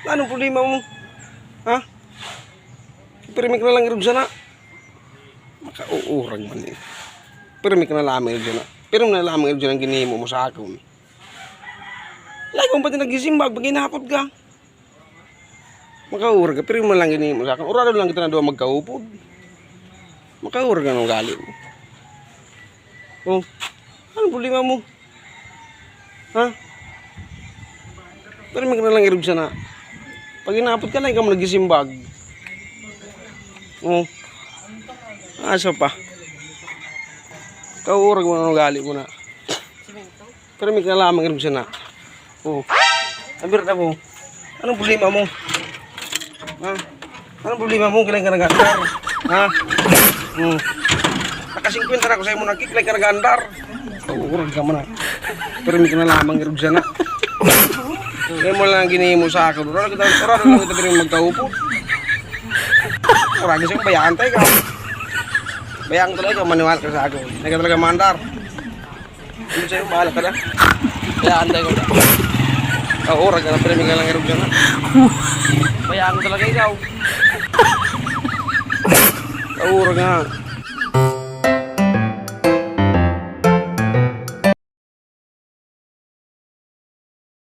Anong problema mo? Ha? Permik na lang rin sana. Makauurag man eh. Permik na lamang rin sana. Pero na lamang rin sana ang ginihimo mo sa akin. Lagi mo pati nagisimbag pag inapod ka. Makaurag ka, pero mo lang ginihimo sa akin. Urado lang kita na doon magkaupod. Makaurag ka ng galing mo. Oh, anong problema mo? Ha? Permik na lang rin sana. Pag inapod ka lang, ikaw mo nagisimbag. Oh. Asa pa? Kaurag mo na gali mo na. Pero may kalamang rin siya na. Oh. Abir na mo. Anong problema mo? Ha? Anong problema mo? Kailan ka nag-andar? Ha? Naka-50 na ako sa'yo mo nakik. Kailan ka nag-andar? Kaurag ka mo na. Pero may kalamang rin siya na. Kaya mo lang ginihimo sa akin. Orado lang kita pero magkaupo. Orado siya kung bayaan tayo ka. Bayaan talaga, maniwala ka sa akin. Hindi ka talaga mandar. Hindi sa'yo, bahala ka na. Bayaan tayo ka. Orag ka na pero may kalang erog dyan na. Bayaan talaga ikaw. Orag nga.